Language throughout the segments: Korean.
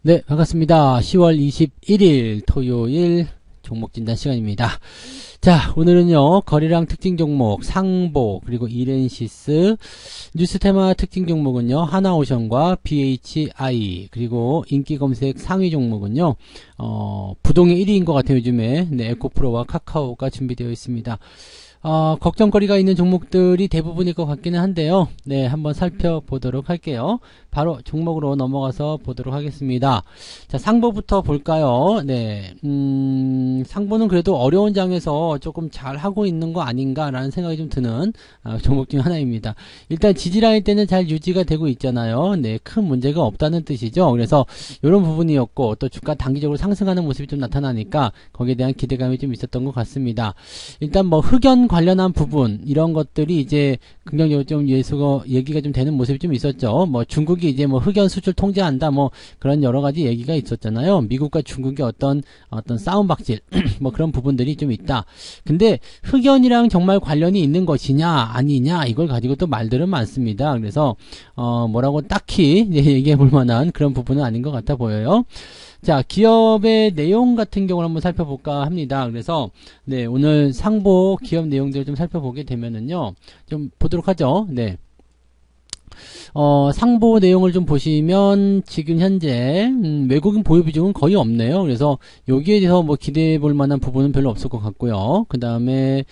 네, 반갑습니다. 10월 21일 토요일 종목 진단 시간입니다. 자, 오늘은요, 거래량 특징 종목, 상보, 그리고 이렌시스, 뉴스 테마 특징 종목은요, 하나오션과 BHI, 그리고 인기 검색 상위 종목은요, 부동의 1위인 것 같아요, 요즘에. 네, 에코프로와 카카오가 준비되어 있습니다. 걱정거리가 있는 종목들이 대부분일 것 같기는 한데요. 네, 한번 살펴보도록 할게요. 바로 종목으로 넘어가서 보도록 하겠습니다. 자, 상보부터 볼까요? 네, 상보는 그래도 어려운 장에서 조금 잘 하고 있는 거 아닌가라는 생각이 좀 드는 종목 중 하나입니다. 일단 지지라인 때는 잘 유지가 되고 있잖아요. 네, 큰 문제가 없다는 뜻이죠. 그래서 이런 부분이었고, 또 주가 단기적으로 상승하는 모습이 좀 나타나니까 거기에 대한 기대감이 좀 있었던 것 같습니다. 일단 뭐 흑연 관련한 부분, 이런 것들이 이제 긍정적으로 좀 얘기가 좀 되는 모습이 좀 있었죠. 뭐 중국이 이제 뭐 흑연 수출 통제한다, 뭐 그런 여러 가지 얘기가 있었잖아요. 미국과 중국의 어떤 싸움박질 뭐 그런 부분들이 좀 있다. 근데 흑연이랑 정말 관련이 있는 것이냐 아니냐, 이걸 가지고 또 말들은 많습니다. 그래서 뭐라고 딱히 얘기해 볼 만한 그런 부분은 아닌 것 같아 보여요. 자, 기업의 내용 같은 경우를 한번 살펴볼까 합니다. 그래서 네, 오늘 상보 기업 내용들을 좀 살펴보게 되면은요, 좀 보도록 하죠. 네. 상보 내용을 좀 보시면 지금 현재 외국인 보유 비중은 거의 없네요. 그래서 여기에 대해서 뭐 기대해 볼 만한 부분은 별로 없을 것 같고요. 그 다음에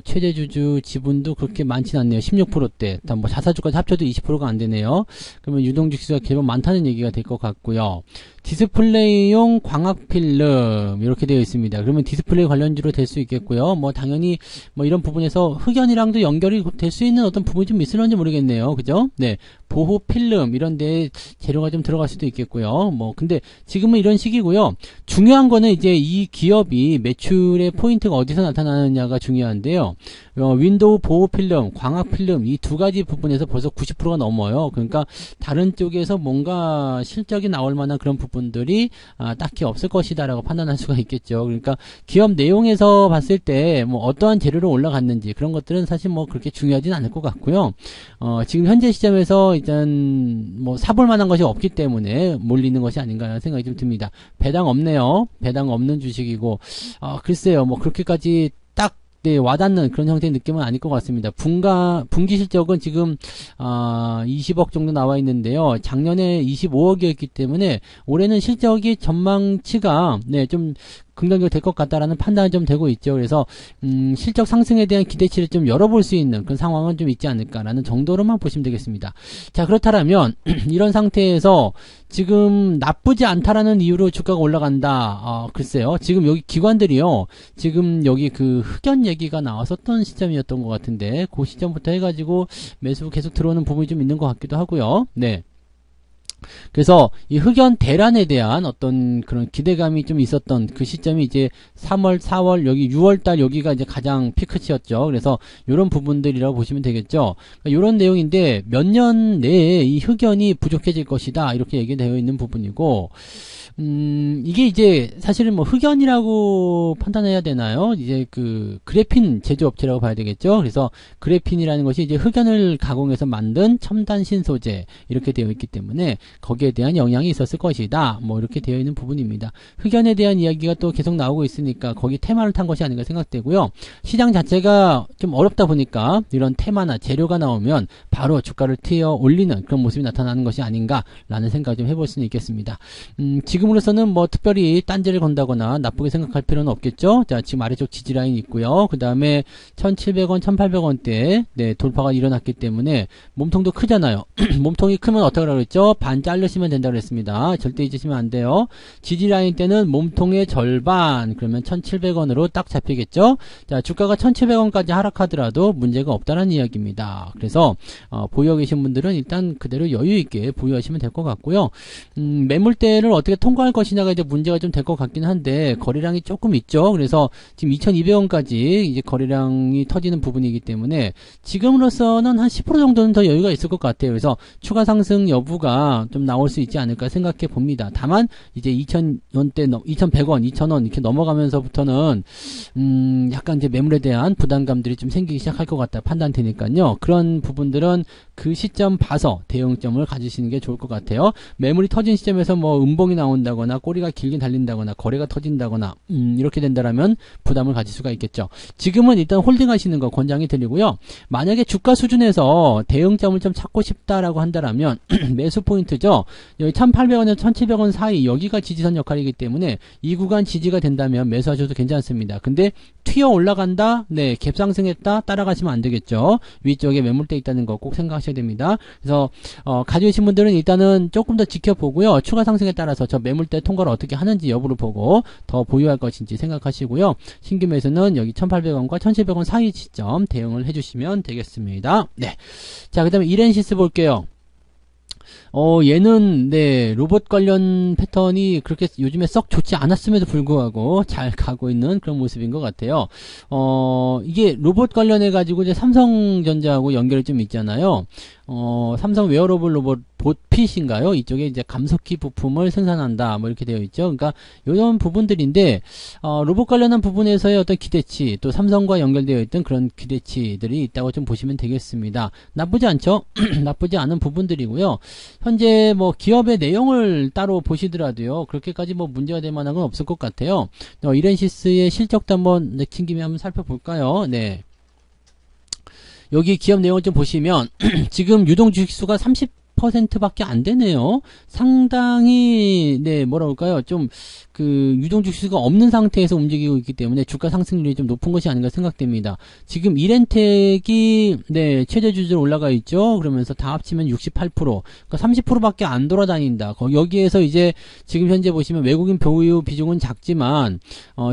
최대주주 지분도 그렇게 많진 않네요. 16%대. 뭐 자사주까지 합쳐도 20%가 안 되네요. 그러면 유동주 지수가 계속 많다는 얘기가 될 것 같고요. 디스플레이용 광학필름 이렇게 되어 있습니다. 그러면 디스플레이 관련주로 될 수 있겠고요. 뭐 당연히 뭐 이런 부분에서 흑연이랑도 연결이 될 수 있는 어떤 부분이 좀 있을런지 모르겠네요. 그죠? 네, 보호 필름 이런 데 재료가 좀 들어갈 수도 있겠고요. 뭐 근데 지금은 이런 시기고요. 중요한 거는 이제 이 기업이 매출의 포인트가 어디서 나타나느냐가 중요한데요. 윈도우 보호 필름, 광학 필름 이 두 가지 부분에서 벌써 90%가 넘어요. 그러니까 다른 쪽에서 뭔가 실적이 나올 만한 그런 부분들이 딱히 없을 것이다라고 판단할 수가 있겠죠. 그러니까 기업 내용에서 봤을 때 뭐 어떠한 재료로 올라갔는지 그런 것들은 사실 뭐 그렇게 중요하진 않을 것 같고요. 지금 현재 시점에서 일단 뭐 사볼 만한 것이 없기 때문에 몰리는 것이 아닌가 하는 생각이 좀 듭니다. 배당 없네요. 배당 없는 주식이고 글쎄요, 뭐 그렇게까지 딱 네, 와닿는 그런 형태의 느낌은 아닐 것 같습니다. 분기 실적은 지금 20억 정도 나와 있는데요. 작년에 25억이었기 때문에 올해는 실적이 전망치가 네, 좀 긍정적으로 될 것 같다라는 판단이 좀 되고 있죠. 그래서 실적 상승에 대한 기대치를 좀 열어볼 수 있는 그런 상황은 좀 있지 않을까라는 정도로만 보시면 되겠습니다. 자, 그렇다면 이런 상태에서 지금 나쁘지 않다라는 이유로 주가가 올라간다. 글쎄요. 지금 여기 기관들이요. 지금 여기 그 흑연 얘기가 나왔었던 시점이었던 것 같은데 그 시점부터 해가지고 매수 계속 들어오는 부분이 좀 있는 것 같기도 하고요. 네. 그래서 이 흑연 대란에 대한 어떤 그런 기대감이 좀 있었던 그 시점이 이제 3월, 4월, 여기 6월달 여기가 이제 가장 피크치였죠. 그래서 이런 부분들이라고 보시면 되겠죠. 그러니까 이런 내용인데 몇 년 내에 이 흑연이 부족해질 것이다 이렇게 얘기되어 있는 부분이고, 이게 이제 사실은 뭐 흑연이라고 판단해야 되나요? 이제 그 그래핀 제조업체라고 봐야 되겠죠. 그래서 그래핀이라는 것이 이제 흑연을 가공해서 만든 첨단 신소재 이렇게 되어 있기 때문에 거기에 대한 영향이 있었을 것이다. 뭐 이렇게 되어 있는 부분입니다. 흑연에 대한 이야기가 또 계속 나오고 있으니까 거기 테마를 탄 것이 아닌가 생각되고요. 시장 자체가 좀 어렵다 보니까 이런 테마나 재료가 나오면 바로 주가를 튀어 올리는 그런 모습이 나타나는 것이 아닌가라는 생각을 좀 해볼 수는 있겠습니다. 지금으로서는 뭐 특별히 딴지를 건다거나 나쁘게 생각할 필요는 없겠죠. 자, 지금 아래쪽 지지라인이 있고요. 그 다음에 1700원, 1800원대 네, 돌파가 일어났기 때문에 몸통도 크잖아요. 몸통이 크면 어떻게 하라고 그랬죠? 반 반 자르시면 된다고 그랬습니다. 절대 잊으시면 안 돼요. 지지 라인 때는 몸통의 절반, 그러면 1,700원으로 딱 잡히겠죠. 자, 주가가 1,700원까지 하락하더라도 문제가 없다는 이야기입니다. 그래서 보유하고 계신 분들은 일단 그대로 여유 있게 보유하시면 될 것 같고요. 매물대를 어떻게 통과할 것이냐가 이제 문제가 좀 될 것 같긴 한데 거래량이 조금 있죠. 그래서 지금 2,200원까지 이제 거래량이 터지는 부분이기 때문에 지금으로서는 한 10% 정도는 더 여유가 있을 것 같아요. 그래서 추가 상승 여부가 좀 나올 수 있지 않을까 생각해 봅니다. 다만 이제 2,000원대, 2,100원, 2,000원 이렇게 넘어가면서부터는 약간 이제 매물에 대한 부담감들이 좀 생기기 시작할 것 같다 판단되니까요. 그런 부분들은 그 시점 봐서 대응점을 가지시는 게 좋을 것 같아요. 매물이 터진 시점에서 뭐 음봉이 나온다거나 꼬리가 길게 달린다거나 거래가 터진다거나 이렇게 된다라면 부담을 가질 수가 있겠죠. 지금은 일단 홀딩하시는 거 권장이 드리고요. 만약에 주가 수준에서 대응점을 좀 찾고 싶다라고 한다라면 매수 포인트죠. 여기 1,800원에서 1,700원 사이 여기가 지지선 역할이기 때문에 이 구간 지지가 된다면 매수하셔도 괜찮습니다. 근데 튀어 올라간다? 네, 갭상승했다? 따라가시면 안 되겠죠. 위쪽에 매물대 있다는 거 꼭 생각하셔야 됩니다. 그래서 가지고 계신 분들은 일단은 조금 더 지켜보고요. 추가 상승에 따라서 저 매물대 통과를 어떻게 하는지 여부를 보고 더 보유할 것인지 생각하시고요. 신규 매수는 여기 1,800원과 1,700원 사이 지점 대응을 해주시면 되겠습니다. 네. 자, 그 다음에 이렌시스 볼게요. 얘는, 네, 로봇 관련 패턴이 그렇게 요즘에 썩 좋지 않았음에도 불구하고 잘 가고 있는 그런 모습인 것 같아요. 이게 로봇 관련해가지고 이제 삼성전자하고 연결이 좀 있잖아요. 삼성 웨어러블 로봇 봇핏인가요? 이쪽에 이제 감속기 부품을 생산한다. 뭐 이렇게 되어 있죠. 그러니까 이런 부분들인데, 로봇 관련한 부분에서의 어떤 기대치, 또 삼성과 연결되어 있던 그런 기대치들이 있다고 좀 보시면 되겠습니다. 나쁘지 않죠? 나쁘지 않은 부분들이고요. 현재 뭐 기업의 내용을 따로 보시더라도요. 그렇게까지 뭐 문제가 될 만한 건 없을 것 같아요. 이렌시스의 실적도 한번 내친 김에 한번 살펴볼까요? 네. 여기 기업 내용을 좀 보시면 지금 유동 주식수가 30%밖에 안 되네요. 상당히 네 뭐라 그럴까요? 좀 그 유동 주식수가 없는 상태에서 움직이고 있기 때문에 주가 상승률이 좀 높은 것이 아닌가 생각됩니다. 지금 이렌텍이 네 최대 주주로 올라가 있죠. 그러면서 다 합치면 68%, 그러니까 30%밖에 안 돌아다닌다. 여기에서 이제 지금 현재 보시면 외국인 보유 비중은 작지만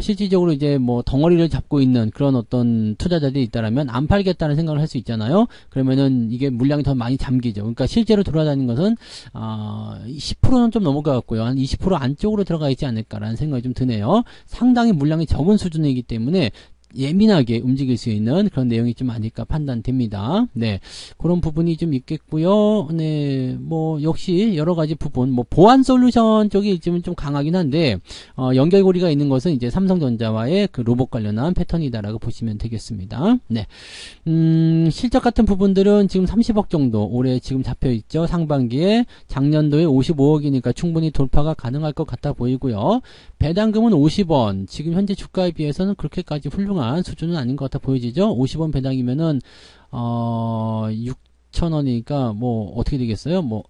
실질적으로 이제 뭐 덩어리를 잡고 있는 그런 어떤 투자자들이 있다라면 안 팔겠다는 생각을 할 수 있잖아요. 그러면은 이게 물량이 더 많이 잠기죠. 그러니까 실제로 돌아다니는 것은 10%는 좀 넘을 것 같고요. 한 20% 안쪽으로 들어가 있지 않을까라는 생각이 좀 드네요. 상당히 물량이 적은 수준이기 때문에 예민하게 움직일 수 있는 그런 내용이 좀 아닐까 판단됩니다. 네. 그런 부분이 좀 있겠고요. 네. 뭐, 역시 여러 가지 부분, 뭐, 보안 솔루션 쪽이 지금 좀 강하긴 한데, 연결고리가 있는 것은 이제 삼성전자와의 그 로봇 관련한 패턴이다라고 보시면 되겠습니다. 네. 실적 같은 부분들은 지금 30억 정도 올해 지금 잡혀 있죠. 상반기에 작년도에 55억이니까 충분히 돌파가 가능할 것 같아 보이고요. 배당금은 50원. 지금 현재 주가에 비해서는 그렇게까지 훌륭한 수준은 아닌 것 같아 보여지죠. 50원 배당이면은 6,000원이니까 뭐 어떻게 되겠어요? 뭐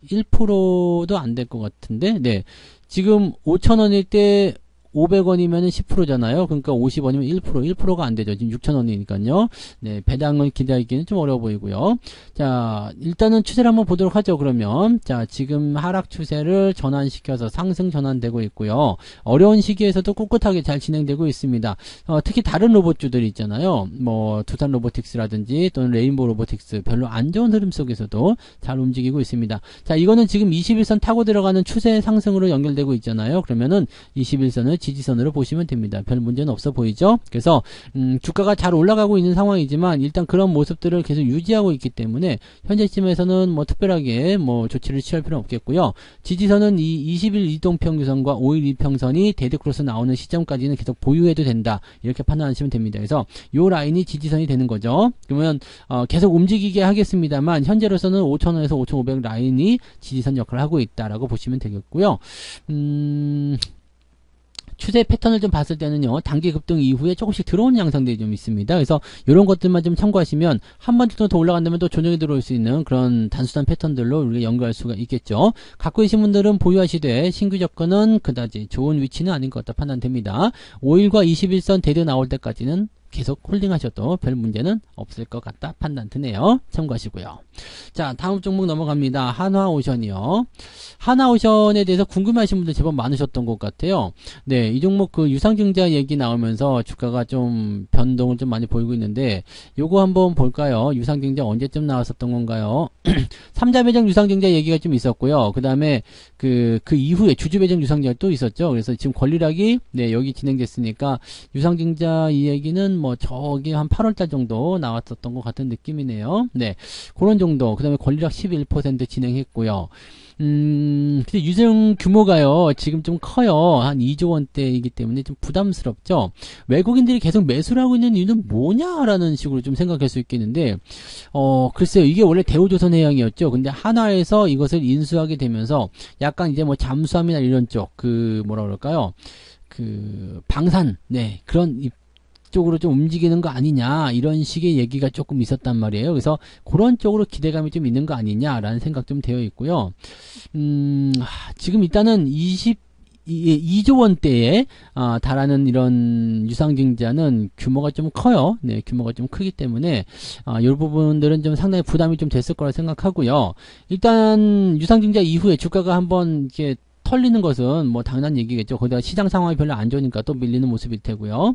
1%도 안 될 것 같은데. 네. 지금 5,000원일 때 500원이면 10%잖아요. 그러니까 50원이면 1%가 안 되죠. 지금 6,000원이니까요. 네, 배당을 기대하기는 좀 어려워 보이고요. 자, 일단은 추세를 한번 보도록 하죠. 그러면 자, 지금 하락 추세를 전환시켜서 상승 전환되고 있고요. 어려운 시기에서도 꿋꿋하게 잘 진행되고 있습니다. 특히 다른 로봇주들이 있잖아요. 뭐 두산 로보틱스라든지 또는 레인보우 로보틱스 별로 안 좋은 흐름 속에서도 잘 움직이고 있습니다. 자, 이거는 지금 21선 타고 들어가는 추세 상승으로 연결되고 있잖아요. 그러면은 21선을 지지선으로 보시면 됩니다. 별 문제는 없어 보이죠? 그래서 주가가 잘 올라가고 있는 상황이지만 일단 그런 모습들을 계속 유지하고 있기 때문에 현재쯤에서는 뭐 특별하게 뭐 조치를 취할 필요는 없겠고요. 지지선은 이 20일 이동평균선과 5일 이평선이 데드크로스 나오는 시점까지는 계속 보유해도 된다. 이렇게 판단하시면 됩니다. 그래서 요 라인이 지지선이 되는 거죠. 그러면 계속 움직이게 하겠습니다만 현재로서는 5,000원에서 5,500 라인이 지지선 역할을 하고 있다라고 보시면 되겠고요. 추세 패턴을 좀 봤을 때는요, 단기 급등 이후에 조금씩 들어오는 양상들이 좀 있습니다. 그래서 이런 것들만 좀 참고하시면 한 번 정도 더 올라간다면 또 조정이 들어올 수 있는 그런 단순한 패턴들로 우리가 연구할 수가 있겠죠. 갖고 계신 분들은 보유하시되 신규 접근은 그다지 좋은 위치는 아닌 것 같다 판단됩니다. 5일과 21선 대드 나올 때까지는 계속 홀딩 하셔도 별 문제는 없을 것 같다 판단 드네요. 참고하시고요. 자, 다음 종목 넘어갑니다. 한화오션이요. 한화오션에 대해서 궁금해하신 분들 제법 많으셨던 것 같아요. 네, 이 종목 그 유상증자 얘기 나오면서 주가가 좀 변동을 좀 많이 보이고 있는데, 요거 한번 볼까요? 유상증자 언제쯤 나왔었던 건가요? 3자 배정 유상증자 얘기가 좀 있었고요. 그 다음에 그 이후에 주주 배정 유상증자 또 있었죠. 그래서 지금 권리락이 네, 여기 진행됐으니까 유상증자 이 얘기는 뭐 저기 한 8월달 정도 나왔었던 것 같은 느낌이네요. 네, 그런 정도. 그 다음에 권리락 11% 진행했고요. 근데 유증 규모가요, 지금 좀 커요. 한 2조 원대이기 때문에 좀 부담스럽죠? 외국인들이 계속 매수를 하고 있는 이유는 뭐냐라는 식으로 좀 생각할 수 있겠는데, 글쎄요, 이게 원래 대우조선해양이었죠. 근데 한화에서 이것을 인수하게 되면서 약간 이제 뭐 잠수함이나 이런 쪽, 뭐라 그럴까요? 방산, 네, 그런 쪽으로 좀 움직이는 거 아니냐 이런 식의 얘기가 조금 있었단 말이에요. 그래서 그런 쪽으로 기대감이 좀 있는 거 아니냐라는 생각 좀 되어 있고요. 지금 일단은 2조 원대에 달하는 이런 유상증자는 규모가 좀 커요. 네, 규모가 좀 크기 때문에 이 부분들은 좀 상당히 부담이 좀 됐을 거라 생각하고요. 일단 유상증자 이후에 주가가 한번 이렇게 털리는 것은 뭐 당연한 얘기겠죠. 거기다가 시장 상황이 별로 안 좋으니까 또 밀리는 모습일 테고요.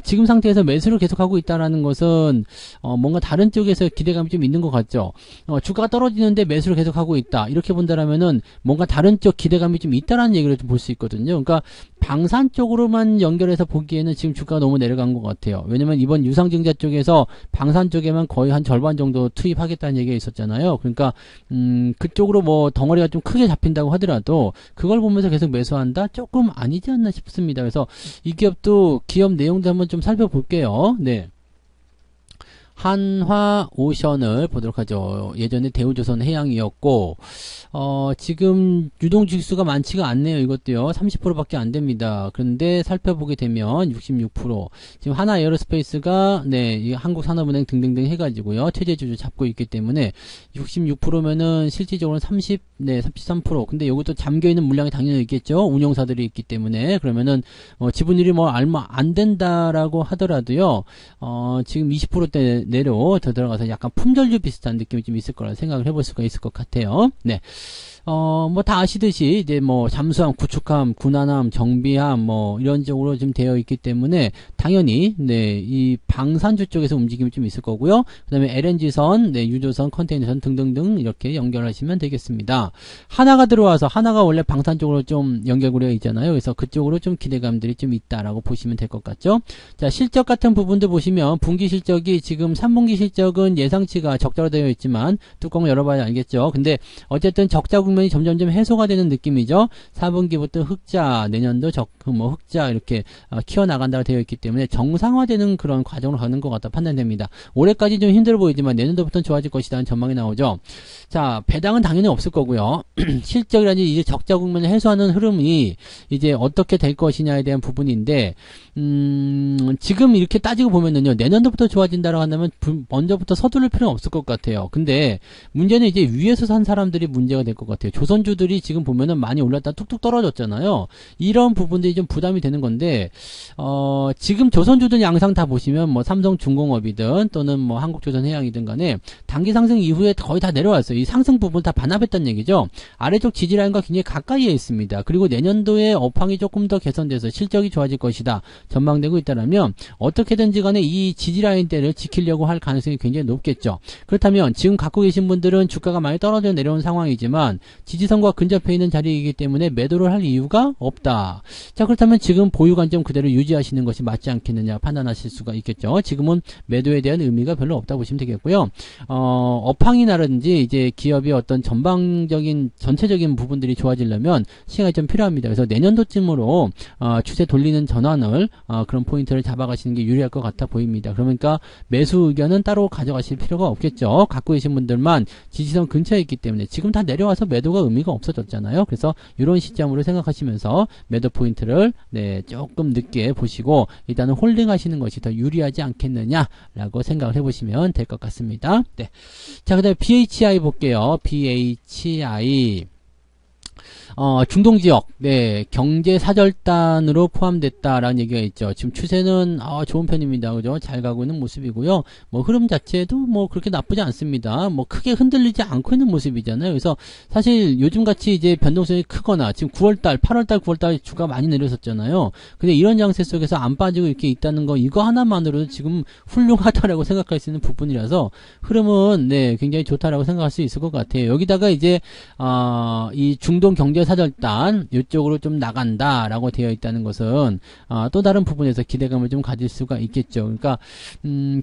지금 상태에서 매수를 계속하고 있다라는 것은 뭔가 다른 쪽에서 기대감이 좀 있는 것 같죠. 주가가 떨어지는데 매수를 계속하고 있다. 이렇게 본다라면은 뭔가 다른 쪽 기대감이 좀 있다라는 얘기를 좀 볼 수 있거든요. 그러니까 방산 쪽으로만 연결해서 보기에는 지금 주가가 너무 내려간 것 같아요. 왜냐면 이번 유상증자 쪽에서 방산 쪽에만 거의 한 절반 정도 투입하겠다는 얘기가 있었잖아요. 그러니까 그쪽으로 뭐 덩어리가 좀 크게 잡힌다고 하더라도 그걸 보면서 계속 매수한다? 조금 아니지 않나 싶습니다. 그래서 이 기업도 기업 내용도 한번 좀 살펴볼게요. 네. 한화오션을 보도록 하죠. 예전에 대우조선해양이었고 지금 유동주식수가 많지가 않네요. 이것도요. 30%밖에 안 됩니다. 그런데 살펴보게 되면 66%. 지금 하나에어로스페이스가 네, 이 한국산업은행 등등등 해가지고요. 최대주주 잡고 있기 때문에 66%면은 실질적으로는 33%. 근데 이것도 잠겨있는 물량이 당연히 있겠죠. 운용사들이 있기 때문에. 그러면은 지분율이 뭐 얼마 안 된다라고 하더라도요. 지금 20%대 내로 더 들어가서 약간 품절주 비슷한 느낌이 좀 있을 거라 생각을 해볼 수가 있을 것 같아요. 네. 뭐 다 아시듯이 이제 뭐 잠수함, 구축함, 군함함, 정비함 뭐 이런 쪽으로 좀 되어 있기 때문에 당연히 네, 이 방산주 쪽에서 움직임이 좀 있을 거고요. 그다음에 LNG선, 네, 유조선, 컨테이너선 등등등 이렇게 연결하시면 되겠습니다. 하나가 들어와서 하나가 원래 방산 쪽으로 좀 연결고리가 있잖아요. 그래서 그쪽으로 좀 기대감들이 좀 있다라고 보시면 될 것 같죠. 자, 실적 같은 부분도 보시면 분기 실적이 지금 3분기 실적은 예상치가 적자로 되어 있지만 뚜껑을 열어봐야 알겠죠. 근데 어쨌든 적자 국면이 점점점 해소가 되는 느낌이죠. 4분기부터 흑자, 내년도 흑자 이렇게 키워나간다고 되어 있기 때문에 정상화되는 그런 과정으로 가는 것 같다 판단됩니다. 올해까지 좀 힘들어 보이지만 내년도부터는 좋아질 것이라는 전망이 나오죠. 자, 배당은 당연히 없을 거고요. 실적이라든지 이제 적자 국면을 해소하는 흐름이 이제 어떻게 될 것이냐에 대한 부분인데 지금 이렇게 따지고 보면은요, 내년도부터 좋아진다라고 한다면 먼저부터 서두를 필요는 없을 것 같아요. 근데 문제는 이제 위에서 산 사람들이 문제가 될 것 같아요. 조선주들이 지금 보면은 많이 올랐다 툭툭 떨어졌잖아요. 이런 부분들이 좀 부담이 되는 건데 지금 조선주들 양상 다 보시면 뭐 삼성중공업이든 또는 뭐 한국조선해양이든 간에 단기 상승 이후에 거의 다 내려왔어요. 이 상승 부분 다 반납했다는 얘기죠. 아래쪽 지지라인과 굉장히 가까이에 있습니다. 그리고 내년도에 업황이 조금 더 개선돼서 실적이 좋아질 것이다 전망되고 있다라면 어떻게든지 간에 이 지지라인대를 지키려고 할 가능성이 굉장히 높겠죠. 그렇다면 지금 갖고 계신 분들은 주가가 많이 떨어져 내려온 상황이지만 지지선과 근접해 있는 자리이기 때문에 매도를 할 이유가 없다. 자, 그렇다면 지금 보유 관점 그대로 유지하시는 것이 맞지 않겠느냐 판단하실 수가 있겠죠. 지금은 매도에 대한 의미가 별로 없다고 보시면 되겠고요. 업황이라든지 이제 기업의 어떤 전방적인 전체적인 부분들이 좋아지려면 시간이 좀 필요합니다. 그래서 내년도쯤으로 추세 돌리는 전환을 그런 포인트를 잡아가시는 게 유리할 것 같아 보입니다. 그러니까 매수 의견은 따로 가져가실 필요가 없겠죠. 갖고 계신 분들만 지지선 근처에 있기 때문에 지금 다 내려와서 매도가 의미가 없어졌잖아요. 그래서 이런 시점으로 생각하시면서 매도 포인트를 네, 조금 늦게 보시고 일단은 홀딩 하시는 것이 더 유리하지 않겠느냐라고 생각을 해보시면 될 것 같습니다. 네. 자, 그 다음에 BHI 볼게요. BHI 중동지역, 네, 경제사절단으로 포함됐다라는 얘기가 있죠. 지금 추세는, 좋은 편입니다. 그죠? 잘 가고 있는 모습이고요. 뭐, 흐름 자체도 뭐, 그렇게 나쁘지 않습니다. 뭐, 크게 흔들리지 않고 있는 모습이잖아요. 그래서, 사실, 요즘같이 이제 변동성이 크거나, 지금 9월달, 8월달, 9월달 주가 많이 내렸었잖아요. 근데 이런 장세 속에서 안 빠지고 이렇게 있다는 거, 이거 하나만으로도 지금 훌륭하다라고 생각할 수 있는 부분이라서, 흐름은, 네, 굉장히 좋다라고 생각할 수 있을 것 같아요. 여기다가 이제, 이 중동 경제사절단 이쪽으로 좀 나간다라고 되어 있다는 것은 또 다른 부분에서 기대감을 좀 가질 수가 있겠죠. 그러니까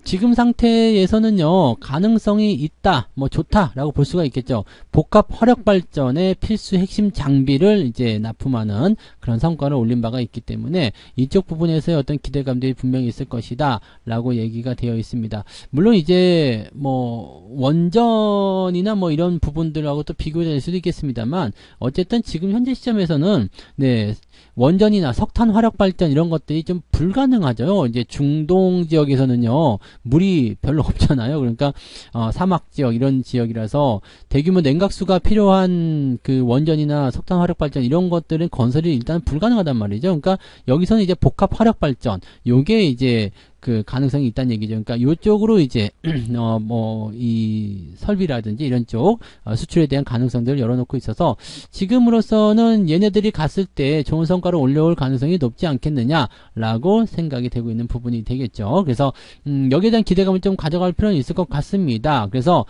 지금 상태에서는요 가능성이 있다, 뭐 좋다라고 볼 수가 있겠죠. 복합 화력 발전의 필수 핵심 장비를 이제 납품하는 그런 성과를 올린 바가 있기 때문에 이쪽 부분에서의 어떤 기대감들이 분명히 있을 것이다라고 얘기가 되어 있습니다. 물론 이제 뭐 원전이나 뭐 이런 부분들하고 또 비교될 수도 있겠습니다만 어쨌든 지금 현재 시점에서는 네, 원전이나 석탄 화력 발전 이런 것들이 좀 불가능하죠. 이제 중동 지역에서는요 물이 별로 없잖아요. 그러니까 사막 지역 이런 지역이라서 대규모 냉각수가 필요한 그 원전이나 석탄 화력 발전 이런 것들은 건설이 일단 불가능하단 말이죠. 그러니까 여기서는 이제 복합 화력 발전 요게 이제 그 가능성이 있다는 얘기죠. 그러니까 이쪽으로 이제 뭐 이 설비라든지 이런 쪽 수출에 대한 가능성들을 열어놓고 있어서 지금으로서는 얘네들이 갔을 때 좋은 성과를 올려올 가능성이 높지 않겠느냐라고 생각이 되고 있는 부분이 되겠죠. 그래서 여기에 대한 기대감을 좀 가져갈 필요는 있을 것 같습니다. 그래서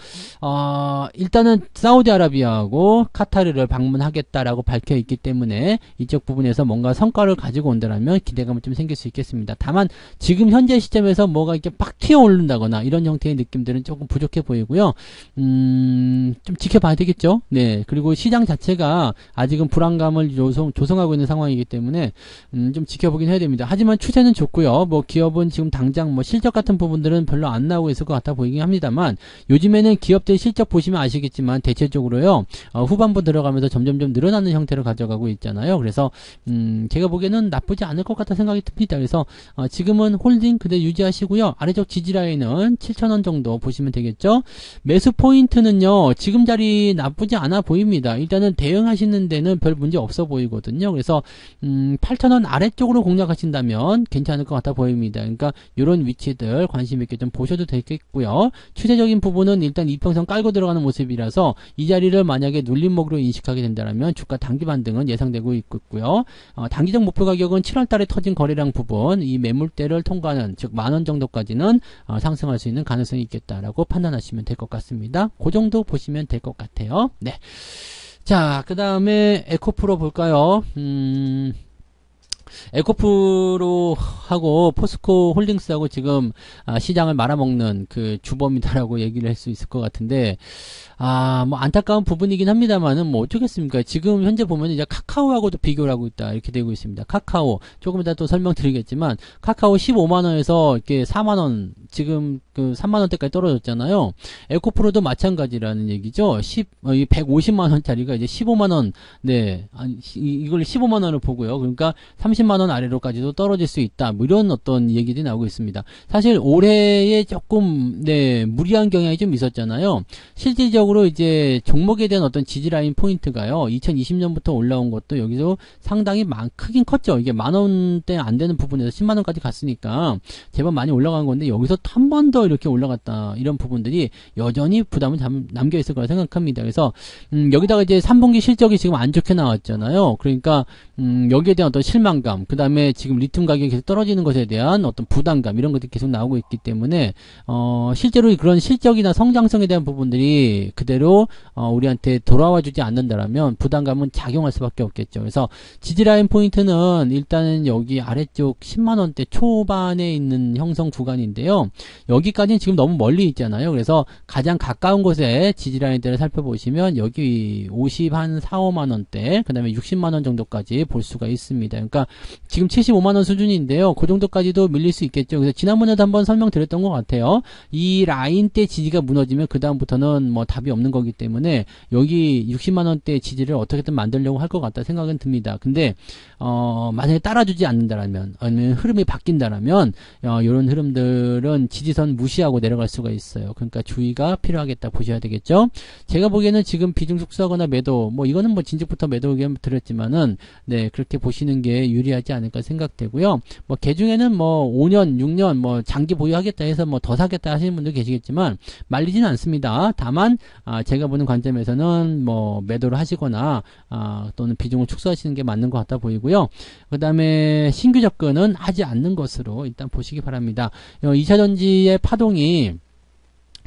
일단은 사우디아라비아하고 카타르를 방문하겠다라고 밝혀 있기 때문에 이쪽 부분에서 뭔가 성과를 가지고 온다면 기대감을 좀 생길 수 있겠습니다. 다만 지금 현재 시점에서 뭐가 이렇게 팍 튀어 오른다거나 이런 형태의 느낌들은 조금 부족해 보이고요. 좀 지켜봐야 되겠죠. 네. 그리고 시장 자체가 아직은 불안감을 조성하고 있는 상황이기 때문에 좀 지켜보긴 해야 됩니다. 하지만 추세는 좋고요. 뭐 기업은 지금 당장 뭐 실적 같은 부분들은 별로 안 나오고 있을 것 같아 보이긴 합니다만 요즘에는 기업들 실적 보시면 아시겠지만 대체적으로요. 후반부 들어가면서 점점점 늘어나는 형태를 가져가고 있잖아요. 그래서 제가 보기에는 나쁘지 않을 것 같다 생각이 듭니다. 그래서 지금은 홀딩 그대로 유지하시고요. 아래쪽 지지라인은 7,000원 정도 보시면 되겠죠. 매수 포인트는요. 지금 자리 나쁘지 않아 보입니다. 일단은 대응하시는 데는 별 문제 없어 보이거든요. 그래서 8,000원 아래쪽으로 공략하신다면 괜찮을 것 같아 보입니다. 그러니까 이런 위치들 관심 있게 좀 보셔도 되겠고요. 추세적인 부분은 일단 이평선 깔고 들어가는 모습이라서 이 자리를 만약에 눌림목으로 인식하게 된다면 주가 단기 반등은 예상되고 있고요. 단기적 목표 가격은 7월달에 터진 거래량 부분 이 매물대를 통과하는 즉 10,000원 정도까지는 상승할 수 있는 가능성이 있겠다라고 판단하시면 될 것 같습니다. 그 정도 보시면 될 것 같아요. 네. 자, 그 다음에 에코프로 볼까요? 에코프로하고 포스코 홀딩스하고 지금 시장을 말아먹는 그 주범이다라고 얘기를 할 수 있을 것 같은데 뭐 안타까운 부분이긴 합니다만은 뭐 어쩌겠습니까? 지금 현재 보면 이제 카카오하고도 비교를 하고 있다 이렇게 되고 있습니다. 카카오 조금 이따 또 설명드리겠지만 카카오 15만원에서 이렇게 4만원 지금 그 3만원대까지 떨어졌잖아요. 에코프로도 마찬가지라는 얘기죠. 150만원짜리가 이제 15만원 네 이걸 15만원을 보고요. 그러니까 30만원 아래로까지도 떨어질 수 있다. 뭐 이런 어떤 얘기들이 나오고 있습니다. 사실 올해에 조금 네 무리한 경향이 좀 있었잖아요. 실질적으로 이제 종목에 대한 어떤 지지라인 포인트가요. 2020년부터 올라온 것도 여기서 상당히 크긴 컸죠. 이게 만원대 안 되는 부분에서 10만원까지 갔으니까 제법 많이 올라간 건데 여기서 한 번 더 이렇게 올라갔다. 이런 부분들이 여전히 부담을 남겨있을 거라 생각합니다. 그래서 여기다가 이제 3분기 실적이 지금 안 좋게 나왔잖아요. 그러니까 여기에 대한 어떤 실망감, 그 다음에 지금 리튬 가격이 계속 떨어지는 것에 대한 어떤 부담감 이런 것들이 계속 나오고 있기 때문에 실제로 그런 실적이나 성장성에 대한 부분들이 그대로 우리한테 돌아와 주지 않는다라면 부담감은 작용할 수밖에 없겠죠. 그래서 지지라인 포인트는 일단은 여기 아래쪽 10만원대 초반에 있는 형성 구간인데요. 여기까지는 지금 너무 멀리 있잖아요. 그래서 가장 가까운 곳에 지지라인대를 살펴보시면 여기 50한 4, 5만원대 그 다음에 60만원 정도까지 볼 수가 있습니다. 그러니까 지금 75만원 수준인데요. 그 정도까지도 밀릴 수 있겠죠. 그래서 지난번에도 한번 설명드렸던 것 같아요. 이 라인대 지지가 무너지면 그 다음부터는 뭐 답이 없는 거기 때문에 여기 60만원대 지지를 어떻게든 만들려고 할 것 같다 생각은 듭니다. 근데 만약에 따라주지 않는다라면 아니면 흐름이 바뀐다라면 이런 흐름들은 경우는 지지선 무시하고 내려갈 수가 있어요. 그러니까 주의가 필요하겠다 보셔야 되겠죠. 제가 보기에는 지금 비중 축소하거나 매도, 뭐 이거는 뭐 진즉부터 매도 의견 드렸지만은 네, 그렇게 보시는 게 유리하지 않을까 생각되고요. 뭐 개중에는 뭐 5년, 6년 뭐 장기 보유하겠다 해서 뭐 더 사겠다 하시는 분도 계시겠지만 말리지는 않습니다. 다만 제가 보는 관점에서는 뭐 매도를 하시거나 또는 비중을 축소하시는 게 맞는 것 같아 보이고요. 그 다음에 신규 접근은 하지 않는 것으로 일단 보시기 바랍니다. 2차전지의 파동이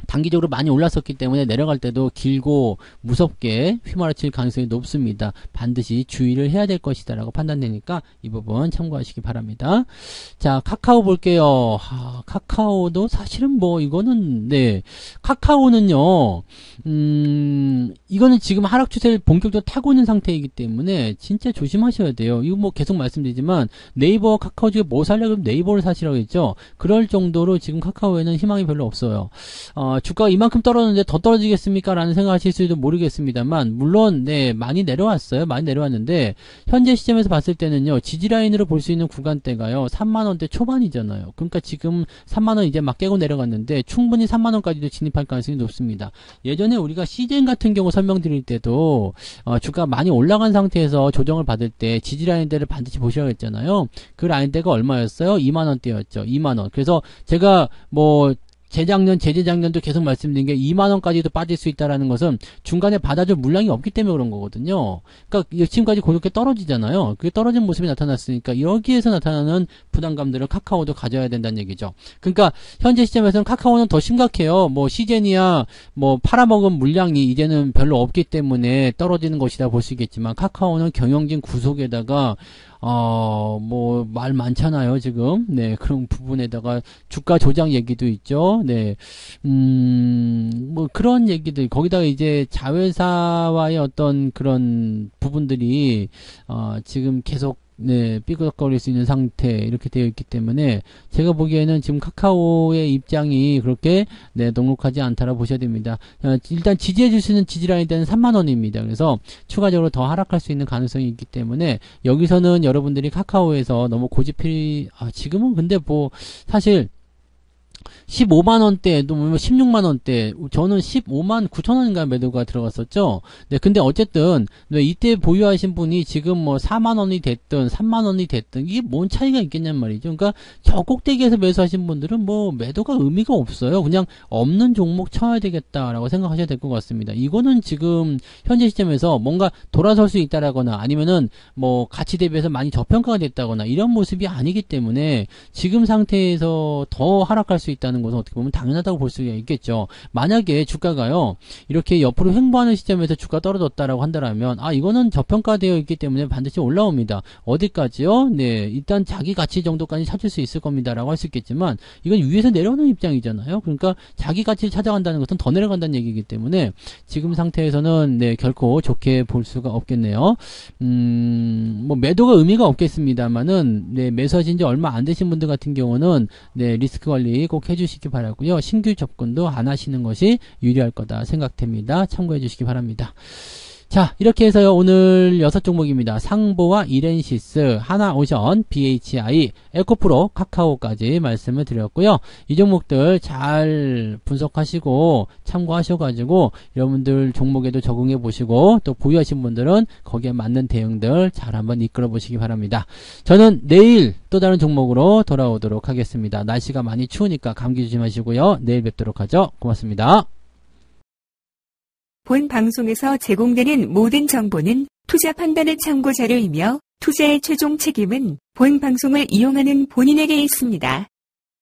단기적으로 많이 올랐었기 때문에 내려갈 때도 길고 무섭게 휘몰아칠 가능성이 높습니다. 반드시 주의를 해야 될 것이다 라고 판단되니까 이 부분 참고하시기 바랍니다. 자, 카카오 볼게요. 카카오도 사실은 뭐 이거는 네, 카카오는요 이거는 지금 하락 추세를 본격적으로 타고 있는 상태이기 때문에 진짜 조심하셔야 돼요. 이거 뭐 계속 말씀드리지만 네이버 카카오 중에 뭐 살려고 네이버를 사시라고 했죠. 그럴 정도로 지금 카카오에는 희망이 별로 없어요. 주가가 이만큼 떨어졌는데 더 떨어지겠습니까? 라는 생각하실 수도 모르겠습니다만 물론 네, 많이 내려왔어요. 많이 내려왔는데 현재 시점에서 봤을 때는요. 지지라인으로 볼 수 있는 구간대가요. 3만원대 초반이잖아요. 그러니까 지금 3만원 이제 막 깨고 내려갔는데 충분히 3만원까지도 진입할 가능성이 높습니다. 예전에 우리가 CGN 같은 경우 설명드릴 때도 주가가 많이 올라간 상태에서 조정을 받을 때 지지라인대를 반드시 보셔야 했잖아요. 그 라인대가 얼마였어요? 2만원대였죠. 2만원. 그래서 제가 뭐 재작년도 계속 말씀드린 게 2만원까지도 빠질 수 있다라는 것은 중간에 받아줄 물량이 없기 때문에 그런 거거든요. 그러니까 지금까지 그렇게 떨어지잖아요. 그게 떨어진 모습이 나타났으니까 여기에서 나타나는 부담감들을 카카오도 가져야 된다는 얘기죠. 그러니까 현재 시점에서는 카카오는 더 심각해요. 뭐 시젠이야 뭐 팔아먹은 물량이 이제는 별로 없기 때문에 떨어지는 것이다 볼 수 있겠지만 카카오는 경영진 구속에다가 뭐, 말 많잖아요, 지금. 네, 그런 부분에다가 주가 조작 얘기도 있죠. 네, 뭐, 그런 얘기들, 거기다가 이제 자회사와의 어떤 그런 부분들이, 지금 계속 네, 삐걱거릴 수 있는 상태 이렇게 되어 있기 때문에 제가 보기에는 지금 카카오의 입장이 그렇게 네, 녹록하지 않다라 보셔야 됩니다. 일단 지지해 줄 수 있는 지지라인이 되는 3만원입니다. 그래서 추가적으로 더 하락할 수 있는 가능성이 있기 때문에 여기서는 여러분들이 카카오에서 너무 고집필 지금은 근데 뭐 사실 15만원대, 또 16만원대, 저는 15만 9천원인가 매도가 들어갔었죠. 네, 근데 어쨌든, 네, 이때 보유하신 분이 지금 뭐 4만원이 됐든, 3만원이 됐든, 이게 뭔 차이가 있겠냔 말이죠. 그러니까, 저 꼭대기에서 매수하신 분들은 뭐, 매도가 의미가 없어요. 그냥, 없는 종목 쳐야 되겠다라고 생각하셔야 될 것 같습니다. 이거는 지금, 현재 시점에서 뭔가 돌아설 수 있다라거나, 아니면은, 뭐, 가치 대비해서 많이 저평가가 됐다거나, 이런 모습이 아니기 때문에, 지금 상태에서 더 하락할 수 있다는 것은 어떻게 보면 당연하다고 볼 수가 있겠죠. 만약에 주가가요 이렇게 옆으로 횡보하는 시점에서 주가 떨어졌다라고 한다면 이거는 저평가되어 있기 때문에 반드시 올라옵니다. 어디까지요? 네, 일단 자기 가치 정도까지 찾을 수 있을 겁니다라고 할 수 있겠지만 이건 위에서 내려오는 입장이잖아요. 그러니까 자기 가치를 찾아간다는 것은 더 내려간다는 얘기이기 때문에 지금 상태에서는 네, 결코 좋게 볼 수가 없겠네요. 뭐 매도가 의미가 없겠습니다만은 네, 매수하신 지 얼마 안 되신 분들 같은 경우는 네, 리스크 관리 꼭 해주시기 바라고요. 신규 접근도 안 하시는 것이 유리할 거다 생각됩니다. 참고해 주시기 바랍니다. 자, 이렇게 해서요, 오늘 6종목입니다. 상보와 이렌시스, 하나오션, BHI, 에코프로, 카카오까지 말씀을 드렸고요. 이 종목들 잘 분석하시고 참고하셔가지고 여러분들 종목에도 적응해 보시고 또 보유하신 분들은 거기에 맞는 대응들 잘 한번 이끌어 보시기 바랍니다. 저는 내일 또 다른 종목으로 돌아오도록 하겠습니다. 날씨가 많이 추우니까 감기 조심하시고요. 내일 뵙도록 하죠. 고맙습니다. 본 방송에서 제공되는 모든 정보는 투자 판단의 참고 자료이며 투자의 최종 책임은 본 방송을 이용하는 본인에게 있습니다.